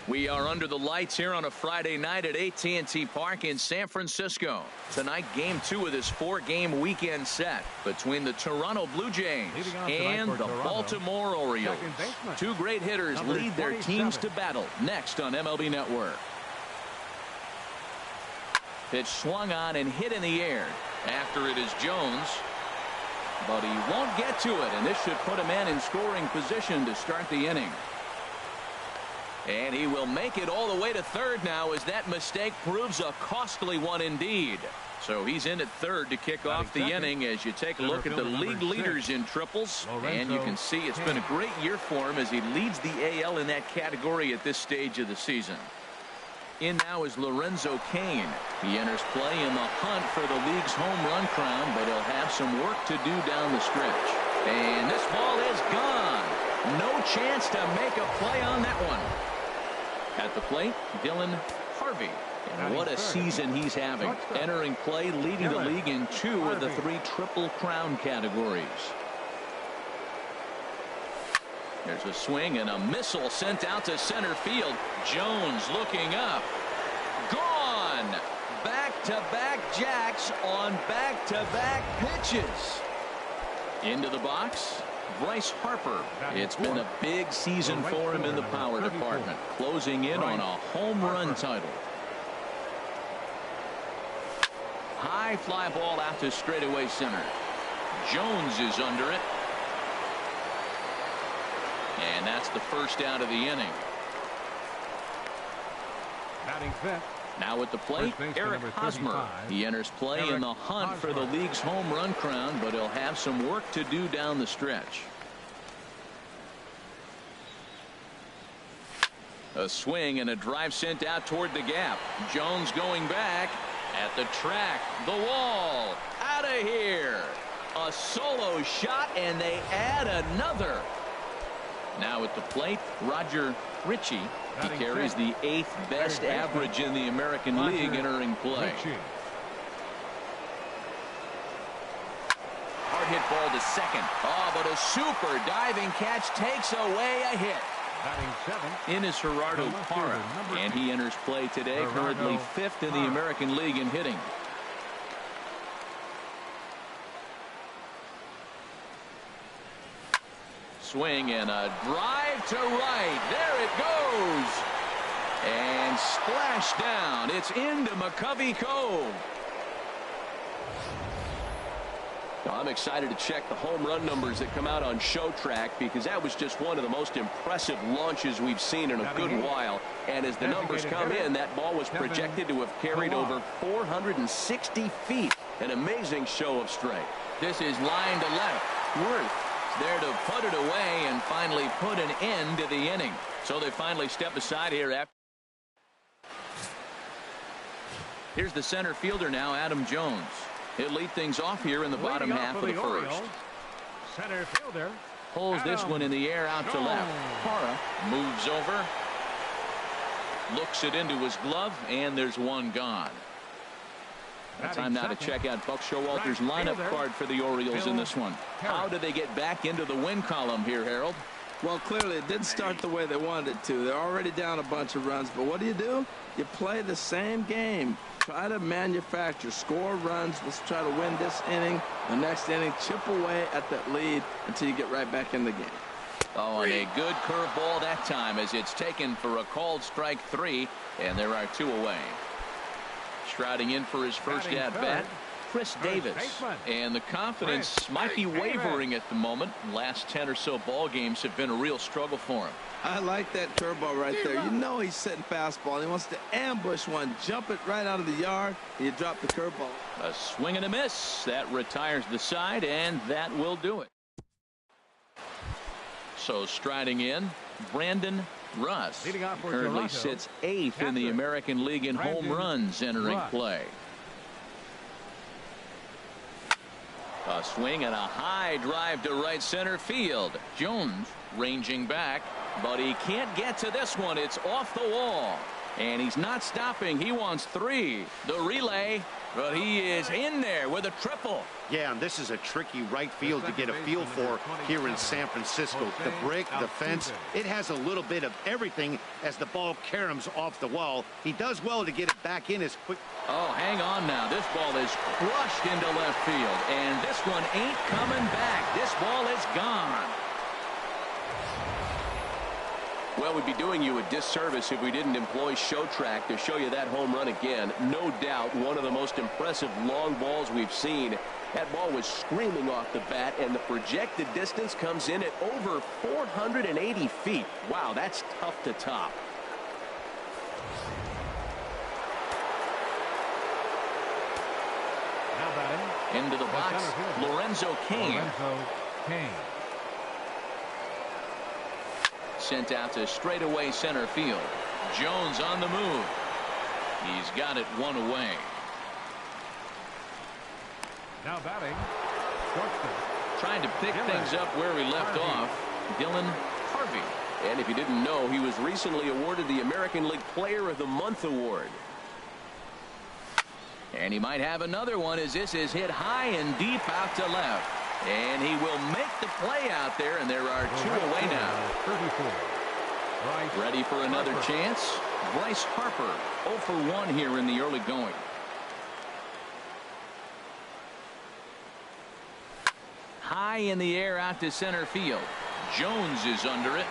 We are under the lights here on a Friday night at AT&T Park in San Francisco. Tonight, game 2 of this 4-game weekend set between the Toronto Blue Jays and the Baltimore Orioles. Two great hitters lead their teams to battle next on MLB Network. Pitch swung on and hit in the air. After it is Jones. But he won't get to it, and this should put a man in scoring position to start the inning. And he will make it all the way to third now as that mistake proves a costly one indeed. So he's in at third to kick off the inning as you take a look at the league leaders in triples. And you can see it's been a great year for him as he leads the AL in that category at this stage of the season. In now is Lorenzo Cain. He enters play in the hunt for the league's home run crown, but he'll have some work to do down the stretch. And this ball is gone. No chance to make a play on that one. At the plate, Dylan Harvey. And what a season he's having. Entering play, leading the league in 2 of the 3 Triple Crown categories. There's a swing and a missile sent out to center field. Jones looking up. Gone. Back-to-back jacks on back-to-back pitches. Into the box. Bryce Harper. It's been a big season for him in the power department, closing in on a home run title. High fly ball out to straightaway center. Jones is under it. And that's the first out of the inning. Batting fifth. Now at the plate, Eric Hosmer. He enters play in the hunt for the league's home run crown, but he'll have some work to do down the stretch. A swing and a drive sent out toward the gap. Jones going back at the track. The wall. Out of here. A solo shot, and they add another. Now at the plate, Roger Ritchie. He carries the 8th best average in the American League entering play. Hard hit ball to second. Oh, but a super diving catch takes away a hit. In is Gerardo Parra, and he enters play today, currently 5th in the American League in hitting. Swing and a drive to right. There it goes. And splash down. It's into McCovey Cove. I'm excited to check the home run numbers that come out on Show Track, because that was just one of the most impressive launches we've seen in a good while. And as the numbers come in, that ball was projected to have carried over 460 feet. An amazing show of strength. This is line to left. Worth there to put it away and finally put an end to the inning. So they finally step aside here after. Here's the center fielder now, Adam Jones. He'll lead things off here in the bottom half of the first. Center fielder pulls this one in the air out to left. Parra moves over, looks it into his glove, and there's one gone. Time now to check out Buck Showalter's lineup card for the Orioles in this one. How do they get back into the win column here, Harold? Well, clearly it didn't start the way they wanted it to. They're already down a bunch of runs, but what do? You play the same game. Try to manufacture, score runs. Let's try to win this inning. The next inning, chip away at that lead until you get right back in the game. Oh, and a good curveball that time as it's taken for a called strike 3, and there are 2 away. Striding in for his first at-bat, Chris Davis. And the confidence might be wavering at the moment. Last 10 or so ball games have been a real struggle for him. I like that curveball right there. You know he's setting fastball. He wants to ambush one, jump it right out of the yard, and you drop the curveball. A swing and a miss. That retires the side, and that will do it. So striding in, Brandon Russ currently sits 8th in the American League in home runs entering play. A swing and a high drive to right center field. Jones ranging back, but he can't get to this one. It's off the wall. And he's not stopping. He wants 3. The relay, but he is in there with a triple. Yeah, and this is a tricky right field to get a feel for here in San Francisco. The brick, the fence, it has a little bit of everything as the ball caroms off the wall. He does well to get it back in as quick. Oh, hang on now. This ball is crushed into left field, and this one ain't coming back. This ball is gone. Well, we'd be doing you a disservice if we didn't employ Show Track to show you that home run again. No doubt one of the most impressive long balls we've seen. That ball was screaming off the bat, and the projected distance comes in at over 480 feet. Wow, that's tough to top. Now batting. Into the box, Lorenzo Cain. Sent out to straightaway center field. Jones on the move. He's got it 1 away. Now batting. Shortstop. Trying to pick things up where we left off. Dylan Harvey. And if you didn't know, he was recently awarded the American League Player of the Month award. And he might have another one as this is hit high and deep out to left. And he will make the play out there, and there are 2 away now. 34. Ready for another chance? Bryce Harper 0 for 1 here in the early going. High in the air out to center field. Jones is under it.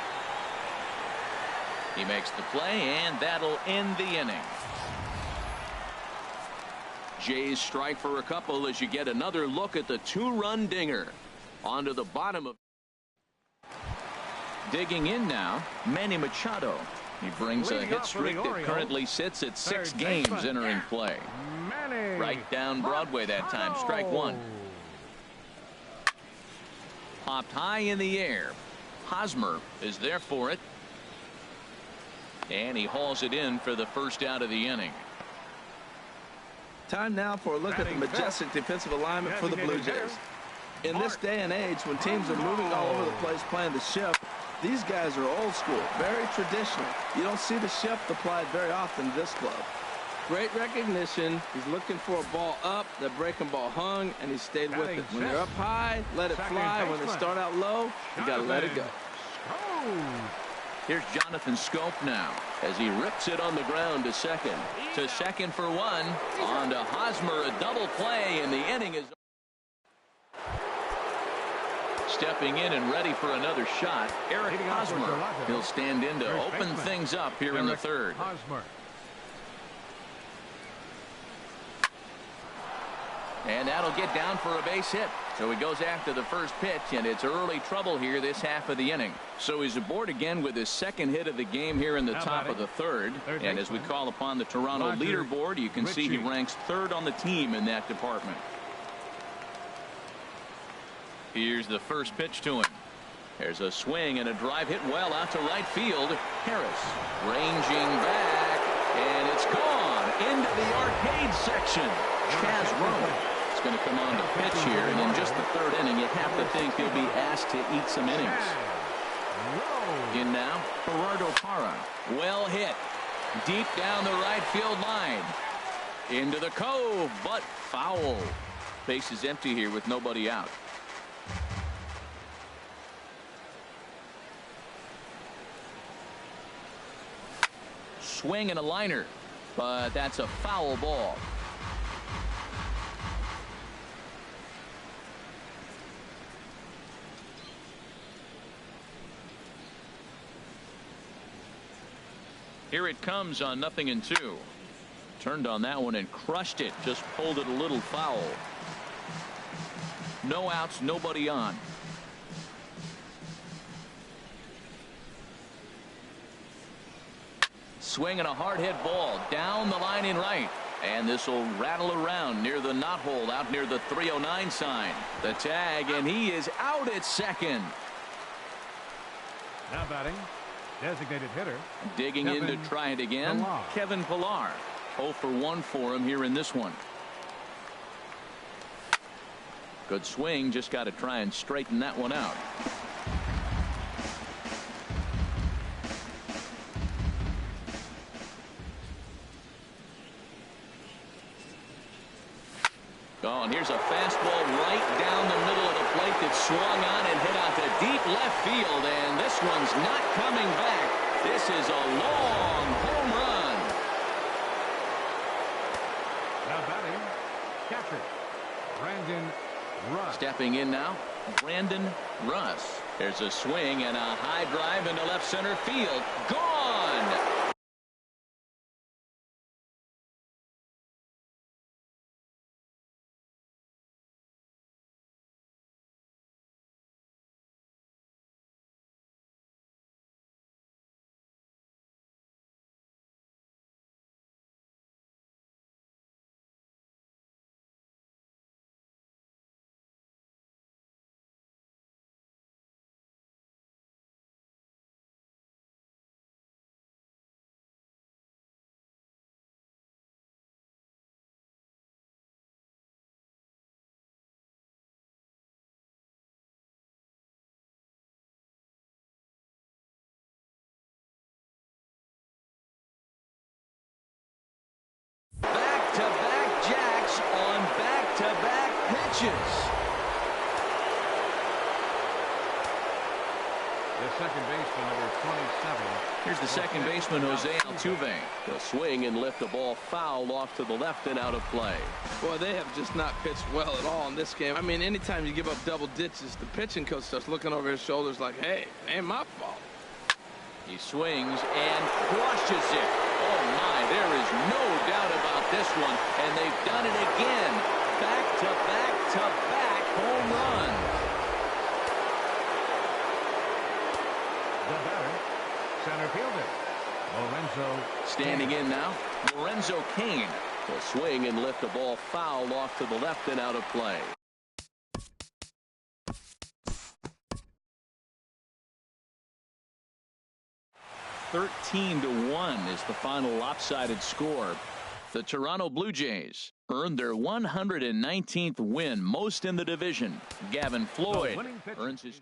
He makes the play, and that'll end the inning. Jays strike for a couple as you get another look at the 2-run dinger. Onto the bottom of. Digging in now, Manny Machado. He brings a hit streak that currently sits at 6 games entering play. Right down Broadway that time. Strike 1. Popped high in the air. Hosmer is there for it. And he hauls it in for the first out of the inning. Time now for a look at the majestic defensive alignment for the Blue Jays. In this day and age, when teams are moving all over the place playing the shift, these guys are old school, very traditional. You don't see the shift applied very often to this club. Great recognition. He's looking for a ball up. The breaking ball hung, and he stayed with it. When they're up high, let it fly. When they start out low, you got to let it go. Here's Jonathan Scope now as he rips it on the ground to second. To second for 1. On to Hosmer, a double play, and the inning is stepping in and ready for another shot. Eric Hosmer. He'll stand in to open things up here in the 3rd. And that'll get down for a base hit. So he goes after the first pitch, and it's early trouble here this half of the inning. So he's aboard again with his 2nd hit of the game here in the top of the 3rd. And as we call upon the Toronto leaderboard, you can see he ranks 3rd on the team in that department. Here's the first pitch to him. There's a swing and a drive hit well out to right field. Harris ranging back, and it's gone into the arcade section. Chaz Rowe going to come on to pitch here, and in just the 3rd inning, you have to think he'll be asked to eat some innings. In now, Gerardo Parra. Well hit. Deep down the right field line. Into the cove, but foul. Base is empty here with nobody out. Swing and a liner, but that's a foul ball. Here it comes on 0-2. Turned on that one and crushed it. Just pulled it a little foul. No outs, nobody on. Swinging a hard hit ball down the line in right. And this will rattle around near the knot hole out near the 309 sign. The tag, and he is out at second. Now batting, designated hitter. Digging in to try it again. Kevin Pillar. 0 for 1 for him here in this one. Good swing. Just got to try and straighten that one out. Oh, and here's a fastball right down the middle of the plate that swung on and hit out to deep left field, and this one's not coming back. This is a long home run. Now batting, catcher, Brandon Russ. Stepping in now, Brandon Russ. There's a swing and a high drive into left center field. Gone! Back-to-back jacks on back-to-back pitches. The second baseman, number 27. Here's the second baseman, Jose Altuve. He'll swing and lift the ball foul off to the left and out of play. Boy, they have just not pitched well at all in this game. I mean, anytime you give up double ditches, the pitching coach starts looking over his shoulders like, hey, it ain't my fault. He swings and crushes it. Oh, my, there is no doubt about this one. And they've done it again. Back-to-back-to-back home runs. The batter, center fielder, Lorenzo. Standing in now, Lorenzo Cain will swing and lift the ball foul off to the left and out of play. (13-1) is the final lopsided score. The Toronto Blue Jays earned their 119th win, most in the division. Gavin Floyd earns his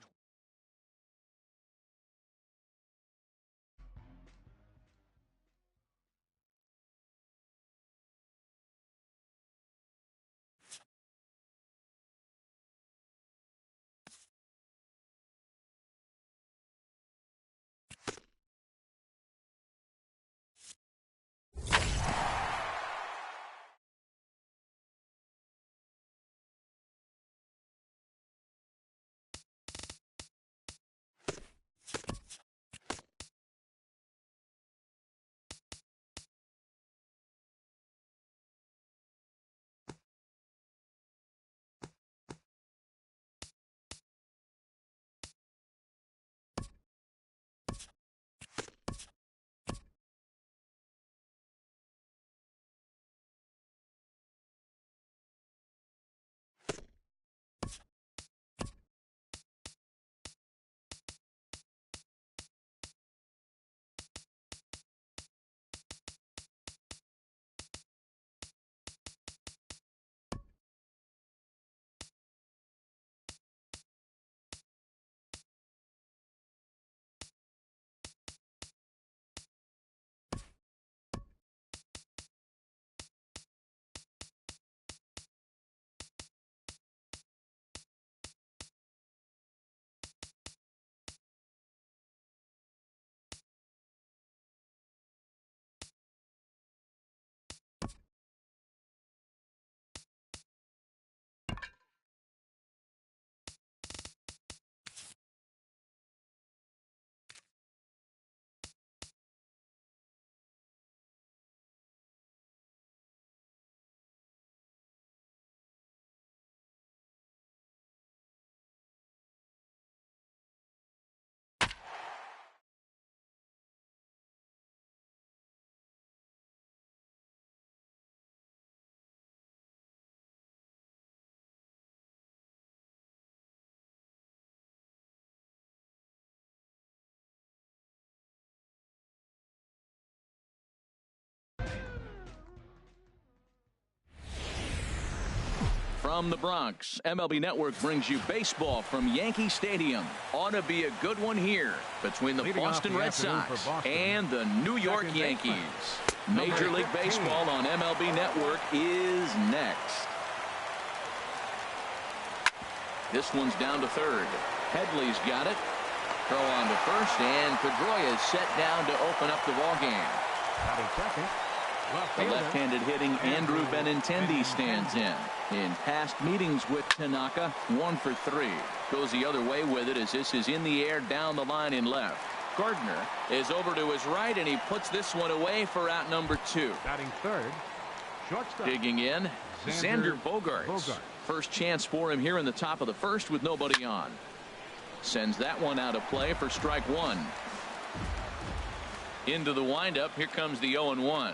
From the Bronx, MLB Network brings you baseball from Yankee Stadium. Ought to be a good one here between the Boston Red Sox and the New York Yankees. Major League Baseball on MLB Network is next. This one's down to third. Headley's got it. Throw on to first, and Pedroia is set down to open up the ball game. Batting second, The left-handed hitting Andrew Benintendi stands in. In past meetings with Tanaka, 1 for 3. Goes the other way with it as this is in the air down the line in left. Gardner is over to his right, and he puts this one away for out number 2. Batting third, shortstop. Digging in, Xander Bogaerts. First chance for him here in the top of the first with nobody on. Sends that one out of play for strike 1. Into the windup. Here comes the 0-1.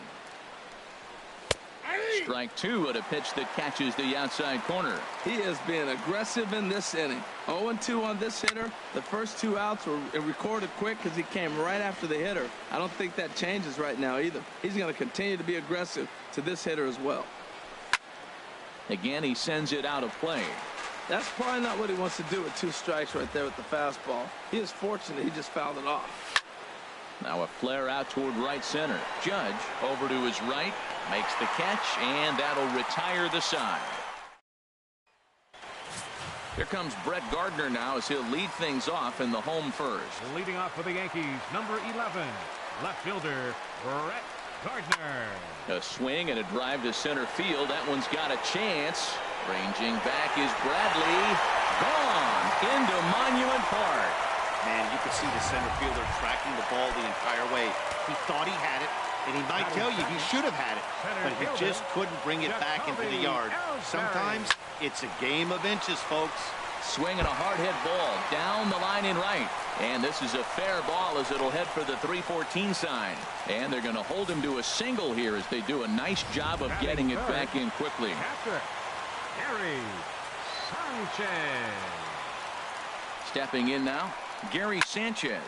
Strike 2 at a pitch that catches the outside corner. He is being aggressive in this inning. 0-2 on this hitter. The first 2 outs were recorded quick because he came right after the hitter. I don't think that changes right now either. He's going to continue to be aggressive to this hitter as well. Again, he sends it out of play. That's probably not what he wants to do with 2 strikes right there with the fastball. He is fortunate he just fouled it off. Now a flare out toward right center. Judge over to his right, makes the catch, and that'll retire the side. Here comes Brett Gardner now as he'll lead things off in the home first. Leading off for the Yankees, number 11, left fielder Brett Gardner. A swing and a drive to center field. That one's got a chance. Ranging back is Bradley. Gone into Monument Park. Man, you could see the center fielder tracking the ball the entire way. He thought he had it, and he might tell you he should have had it, but he just couldn't bring it back into the yard. Sometimes it's a game of inches, folks. Swing and a hard hit ball down the line in right. And this is a fair ball as it'll head for the 3-14 sign. And they're going to hold him to a single here as they do a nice job of getting it back in quickly. Gary Sanchez. Stepping in now, Gary Sanchez.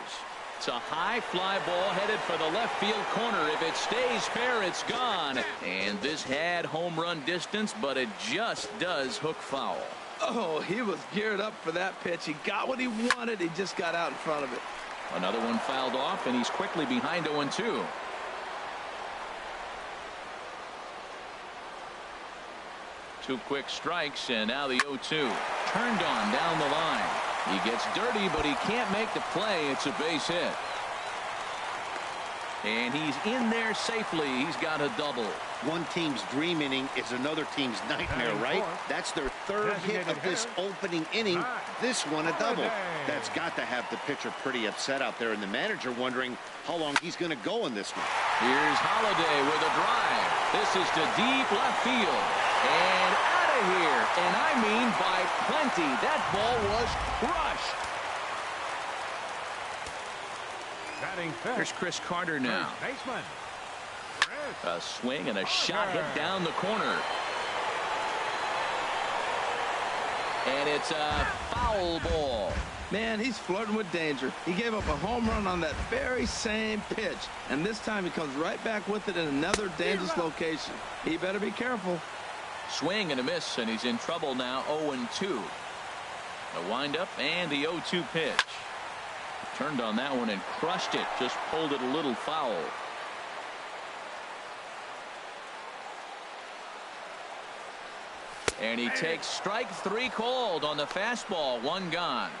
It's a high fly ball headed for the left field corner. If it stays fair, it's gone. And this had home run distance, but it just does hook foul. Oh, he was geared up for that pitch. He got what he wanted. He just got out in front of it. Another one fouled off, and he's quickly behind 0-2. Two quick strikes, and now the 0-2. Turned on down the line. He gets dirty, but he can't make the play. It's a base hit. And he's in there safely. He's got a double. One team's dream inning is another team's nightmare, right? That's their third hit of this opening inning. This one a double. That's got to have the pitcher pretty upset out there, and the manager wondering how long he's going to go in this one. Here's Holiday with a drive. This is to deep left field. And out of here. And I mean by plenty. That ball was crushed. Here's Chris Carter now. A swing and a shot hit down the corner. And it's a foul ball. Man, he's flirting with danger. He gave up a home run on that very same pitch. And this time he comes right back with it in another dangerous location. He better be careful. Swing and a miss, and he's in trouble now. 0-2. The windup and the 0-2 pitch. Turned on that one and crushed it. Just pulled it a little foul. And he takes strike 3 called on the fastball. 1 gone.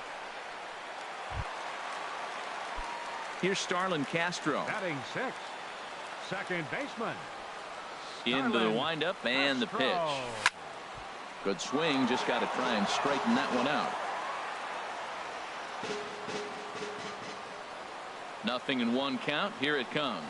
Here's Starlin Castro. Batting 6th, second baseman. Into the windup and the pitch. Good swing. Just got to try and straighten that one out. 0-1 count. Here it comes.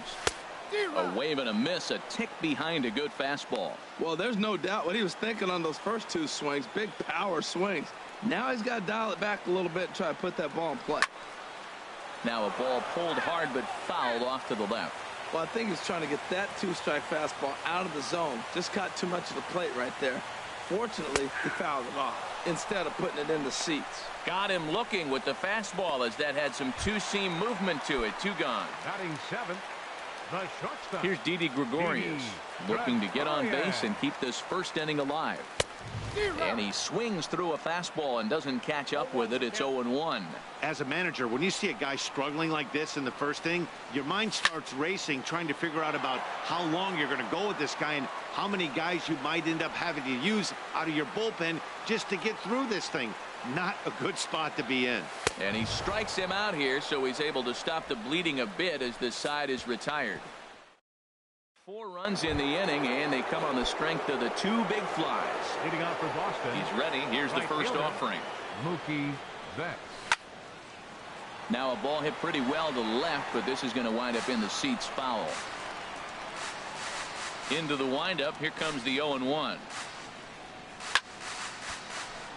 A wave and a miss. A tick behind a good fastball. Well, there's no doubt what he was thinking on those first 2 swings. Big power swings. Now he's got to dial it back a little bit and try to put that ball in play. Now a ball pulled hard but fouled off to the left. Well, I think he's trying to get that 2-strike fastball out of the zone. Just caught too much of the plate right there. Fortunately, he fouled it off instead of putting it in the seats. Got him looking with the fastball as that had some 2-seam movement to it. 2 gone. Batting 7th, the shortstop. Here's Didi Gregorius looking to get on base and keep this first inning alive. And he swings through a fastball and doesn't catch up with it. It's 0-1. As a manager, when you see a guy struggling like this in the first inning, your mind starts racing, trying to figure out about how long you're going to go with this guy and how many guys you might end up having to use out of your bullpen just to get through this thing. Not a good spot to be in. And he strikes him out here, so he's able to stop the bleeding a bit as this side is retired. 4 runs in the inning, and they come on the strength of the 2 big flies. Leading off for Boston. He's ready. Here's the first offering. Mookie Betts. Now a ball hit pretty well to left, but this is going to wind up in the seats foul. Into the windup. Here comes the 0-1.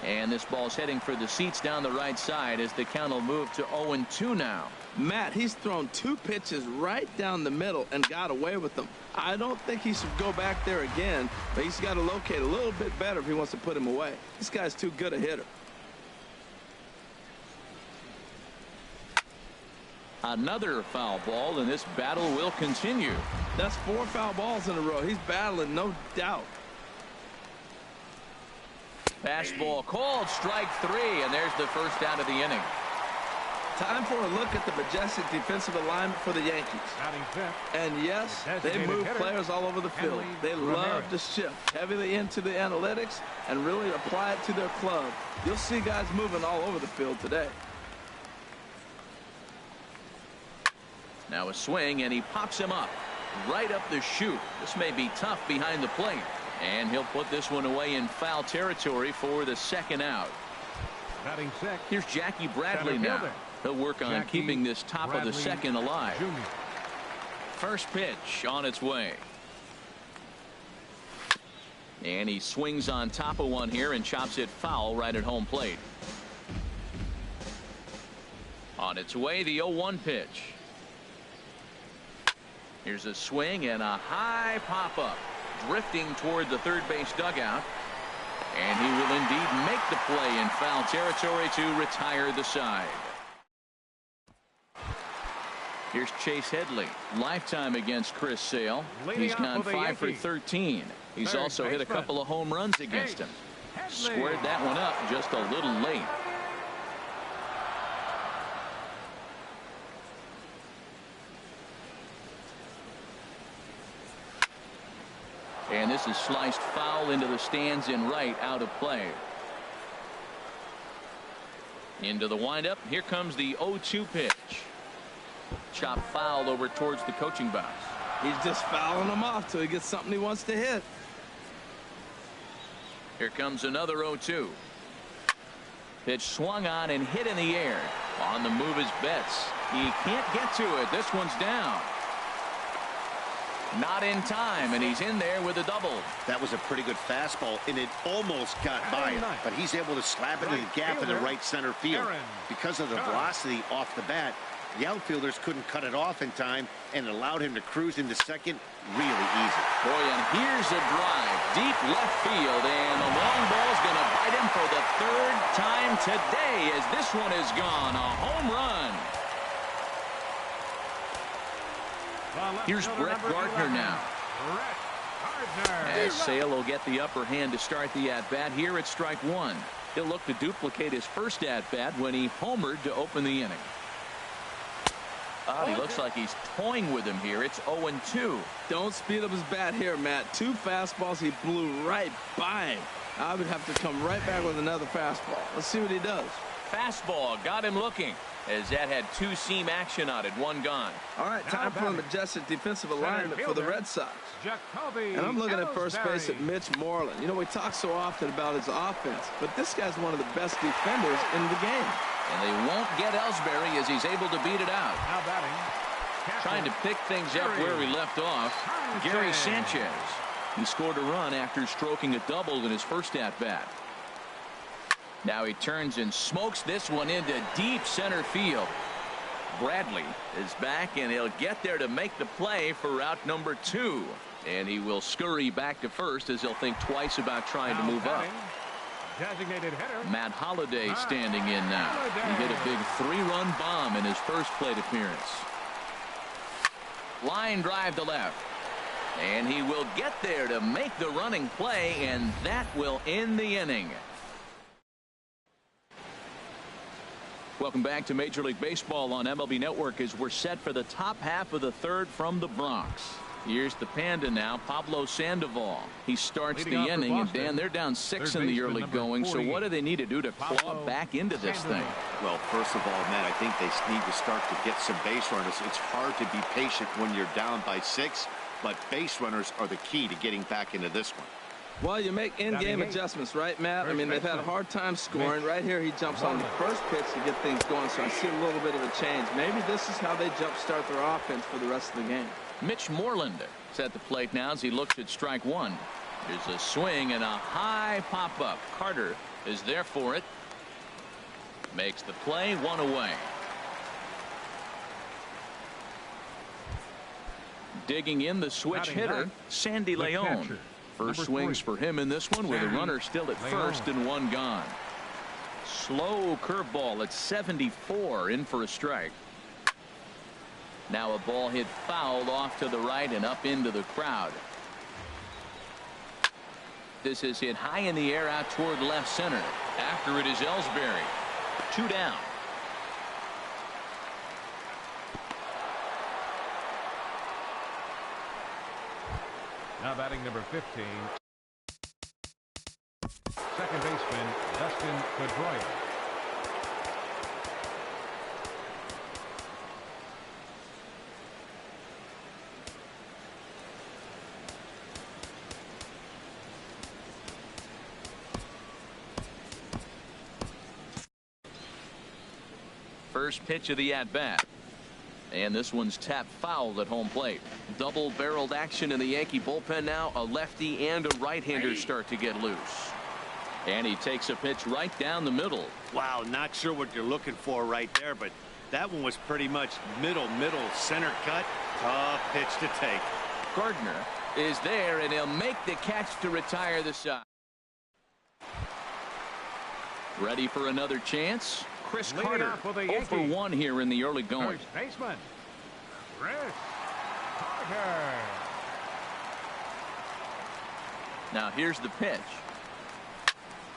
And this ball's heading for the seats down the right side as the count will move to 0-2 now. Matt, he's thrown 2 pitches right down the middle and got away with them. I don't think he should go back there again, but he's got to locate a little bit better if he wants to put him away. This guy's too good a hitter. Another foul ball, and this battle will continue. That's 4 foul balls in a row. He's battling, no doubt. Fastball called, strike 3, and there's the first out of the inning. Time for a look at the majestic defensive alignment for the Yankees. And yes, they move players all over the field. They love to shift heavily into the analytics and really apply it to their club. You'll see guys moving all over the field today. Now a swing, and he pops him up right up the chute. This may be tough behind the plate, and he'll put this one away in foul territory for the second out. Here's Jackie Bradley now. He'll work on keeping this top of the second alive. First pitch on its way. And he swings on top of one here and chops it foul right at home plate. On its way, the 0-1 pitch. Here's a swing and a high pop-up, drifting toward the third base dugout. And he will indeed make the play in foul territory to retire the side. Here's Chase Headley, lifetime against Chris Sale. He's gone 5 for 13. He's also hit a couple of home runs against him. Squared that one up just a little late. And this is sliced foul into the stands in right, out of play. Into the windup. Here comes the 0-2 pitch. Chop foul over towards the coaching box. He's just fouling them off till he gets something he wants to hit. Here comes another 0-2. Pitch swung on and hit in the air. On the move is Betts. He can't get to it. This one's down. Not in time, and he's in there with a double. That was a pretty good fastball, and it almost got by him, but he's able to slap it in the gap in the right center field. Because of the velocity off the bat, the outfielders couldn't cut it off in time, and it allowed him to cruise into second really easy. Boy, and here's a drive deep left field, and the long ball's going to bite him for the 3rd time today as this one is gone. A home run. Here's Brett Gardner now. As Sale will get the upper hand to start the at-bat here at strike 1. He'll look to duplicate his first at-bat when he homered to open the inning. He looks like he's toying with him here. It's 0-2. Don't speed up his bat here, Matt. 2 fastballs, he blew right by him. I would have to come right back with another fastball. Let's see what he does. Fastball got him looking, as that had 2-seam action on it. 1 gone. All right, time for a majestic defensive alignment for the Red Sox. And I'm looking at first base at Mitch Moreland. You know, we talk so often about his offense, but this guy's one of the best defenders in the game. And they won't get Ellsbury as he's able to beat it out. Trying to pick things up where we left off, Gary Sanchez. He scored a run after stroking a double in his first at-bat. Now he turns and smokes this one into deep center field. Bradley is back, and he'll get there to make the play for route number 2. And he will scurry back to first as he'll think twice about trying to move up. Designated hitter Matt Holliday standing in now. He hit a big 3-run bomb in his first plate appearance. Line drive to left. And he will get there to make the running play, and that will end the inning. Welcome back to Major League Baseball on MLB Network as we're set for the top half of the 3rd from the Bronx. Here's the Panda now, Pablo Sandoval. He starts the inning, and Dan, they're down 6 in the early going. So what do they need to do to claw back into this thing? Well, first of all, Matt, I think they need to start to get some base runners. It's hard to be patient when you're down by 6, but base runners are the key to getting back into this one. Well, you make in-game adjustments, right, Matt? I mean, they've had a hard time scoring. Right here, he jumps on the first pitch to get things going, so I see a little bit of a change. Maybe this is how they jumpstart their offense for the rest of the game. Mitch Moreland is at the plate now as he looks at strike one. There's a swing and a high pop-up. Carter is there for it. Makes the play, 1 away. Digging in the switch hitter, Sandy Leon. First swings for him in this one with a runner still at first and 1 gone. Slow curveball at 74, in for a strike. Now a ball hit foul off to the right and up into the crowd. This is hit high in the air out toward left center. After it is Ellsbury. 2 down. Now batting number 15. Second baseman, Dustin Pedroia. First pitch of the at-bat. And this one's tapped foul at home plate. Double-barreled action in the Yankee bullpen now. A lefty and a right-hander start to get loose. And he takes a pitch right down the middle. Wow, not sure what you're looking for right there, but that one was pretty much middle, center cut. Tough pitch to take. Gardner is there, and he'll make the catch to retire the side. Ready for another chance? Chris Carter, 0 for 1 here in the early going. First baseman, Chris Carter. Now here's the pitch.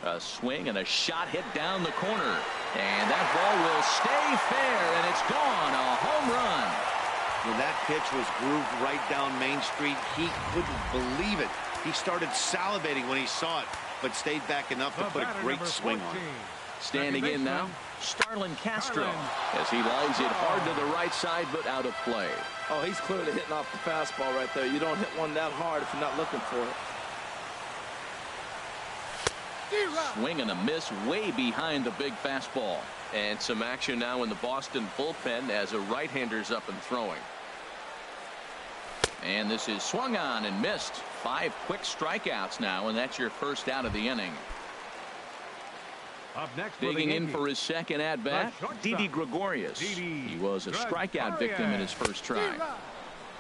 A swing and a shot hit down the corner. And that ball will stay fair, and it's gone. A home run. When that pitch was grooved right down Main Street, he couldn't believe it. He started salivating when he saw it, but stayed back enough to put a great swing on it. Standing in now, Starlin Castro, as he lines it hard to the right side, but out of play. Oh, he's clearly hitting off the fastball right there. You don't hit one that hard if you're not looking for it. Swing and a miss way behind the big fastball. And some action now in the Boston bullpen as a right-hander's up and throwing. And this is swung on and missed. 5 quick strikeouts now, and that's your first out of the inning. Up next, digging in for his second at-bat, Didi Gregorius. He was a strikeout victim in his first try.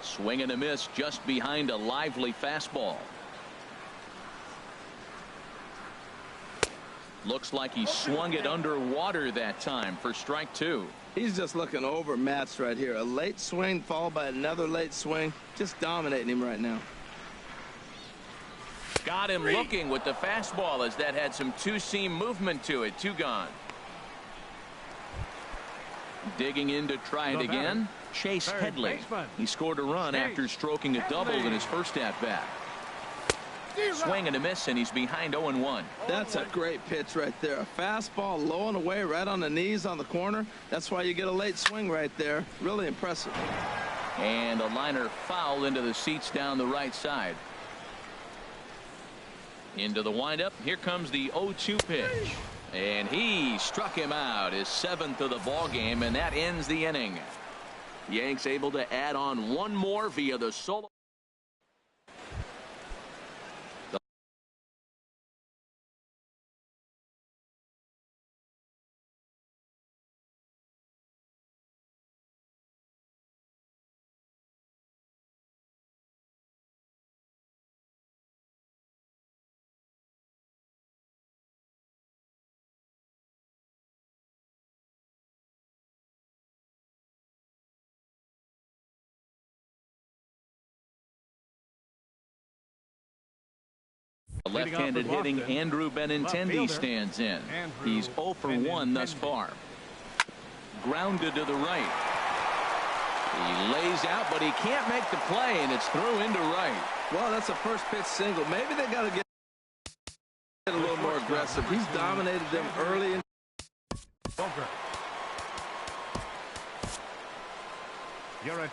Swing and a miss just behind a lively fastball. Looks like he swung it underwater that time for strike 2. He's just looking overmatched right here. A late swing followed by another late swing. Just dominating him right now. Got him looking with the fastball as that had some two-seam movement to it. 2 gone. Digging in to try it again, Chase Headley. He scored a run after stroking a double in his first at-bat. Swing and a miss, and he's behind 0-1. That's a great pitch right there. A fastball low and away right on the knees on the corner. That's why you get a late swing right there. Really impressive. And a liner foul into the seats down the right side. Into the windup. Here comes the 0-2 pitch. And he struck him out, his 7th of the ball game, and that ends the inning. Yanks able to add on 1 more via the solo. Left-handed hitting Andrew Benintendi stands in. He's 0 for 1 thus far. Grounded to the right. He lays out, but he can't make the play, and it's through into right. Well, that's a first pitch single. Maybe they got to get a little more aggressive. He's dominated them early.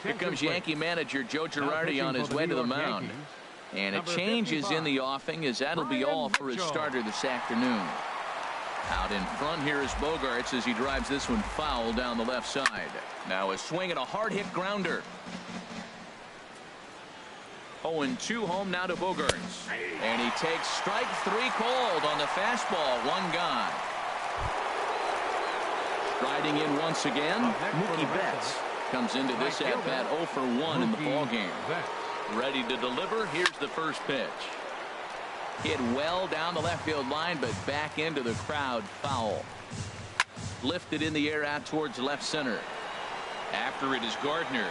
Here comes Yankee manager Joe Girardi on his way to the mound. And a change is in the offing, as that'll be all for his starter this afternoon. Out in front here is Bogaerts as he drives this one foul down the left side. Now a swing and a hard hit grounder. 0-2 home now to Bogaerts. And he takes strike 3 cold on the fastball. 1 gone. Striding in once again, Mookie Betts comes into this at bat 0 for 1 in the ball game. Ready to deliver. Here's the first pitch. Hit well down the left field line, but back into the crowd. Foul. Lifted in the air out towards left center. After it is Gardner.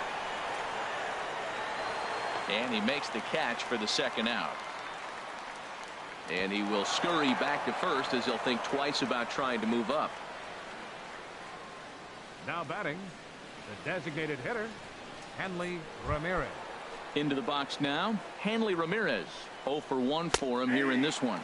And he makes the catch for the second out. And he will scurry back to first as he'll think twice about trying to move up. Now batting, the designated hitter, Hanley Ramirez. Into the box now, Hanley Ramirez. 0 for 1 for him here in this one.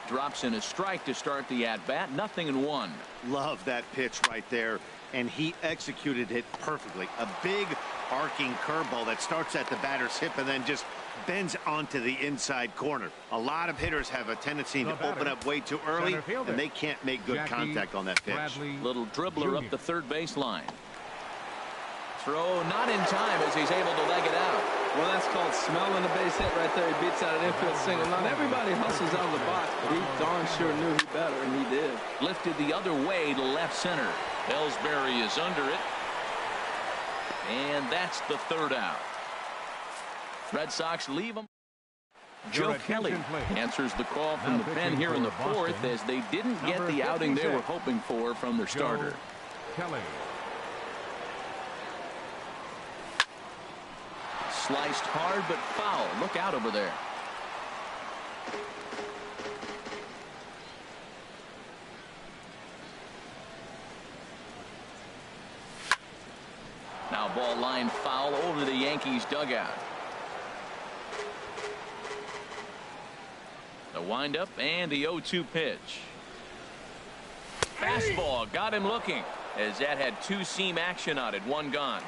Drops in a strike to start the at-bat. 0-1. Love that pitch right there, and he executed it perfectly. A big arcing curveball that starts at the batter's hip and then just bends onto the inside corner. A lot of hitters have a tendency to open up way too early, and they can't make good contact on that pitch. Little dribbler up the third baseline. Throw not in time as he's able to leg it out. Well, that's called smelling the base hit right there. He beats out an infield single. Not everybody hustles out of the box, but he darn sure knew he better, and he did. Lifted the other way to left center. Ellsbury is under it. And that's the third out. Red Sox leave him. Joe Kelly answers the call from the pen here in the fourth, as they didn't get the outing they were hoping for from their starter. Kelly. Sliced hard but foul. Look out over there. Now ball line foul over the Yankees dugout. The windup and the 0-2 pitch. Fastball got him looking, as that had 2-seam action on it. 1 gone.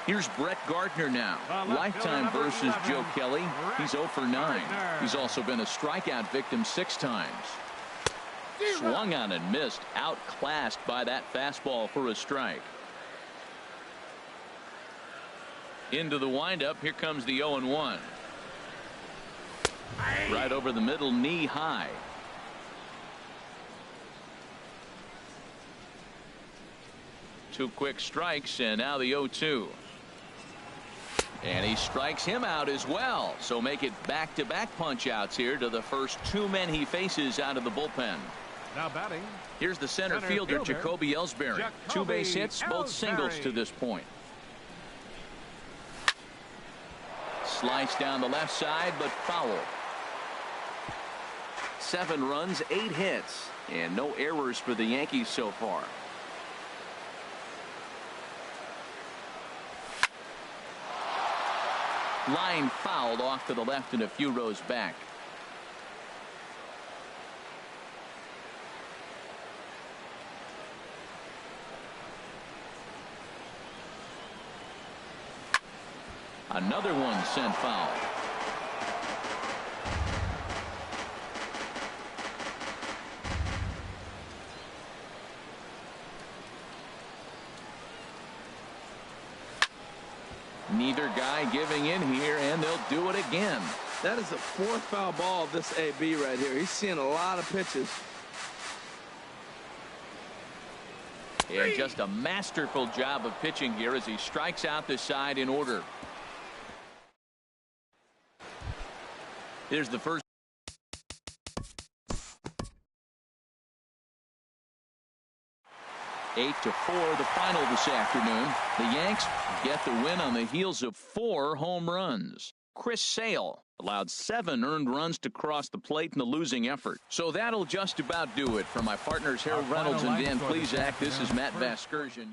Here's Brett Gardner now. Lifetime versus Joe Kelly. He's 0 for 9. He's also been a strikeout victim 6 times. Swung on and missed. Outclassed by that fastball for a strike. Into the windup. Here comes the 0-1. Right over the middle, knee high. Two quick strikes, and now the 0-2. And he strikes him out as well. So make it back-to-back punch-outs here to the first 2 men he faces out of the bullpen. Now batting. Here's the center fielder, Jacoby Ellsbury. 2 base hits, both singles to this point. Slice down the left side, but foul. 7 runs, 8 hits, and no errors for the Yankees so far. Line fouled off to the left and a few rows back. Another one sent foul. Neither guy giving in here, and they'll do it again. That is the 4th foul ball of this AB right here. He's seeing a lot of pitches. And just a masterful job of pitching here as he strikes out the side in order. Here's the first. Eight to 4 the final this afternoon. The Yanks get the win on the heels of 4 home runs. Chris Sale allowed 7 earned runs to cross the plate in the losing effort. So that'll just about do it. For my partners Harold Reynolds and Dan Plesac, this is Matt Vasgersian.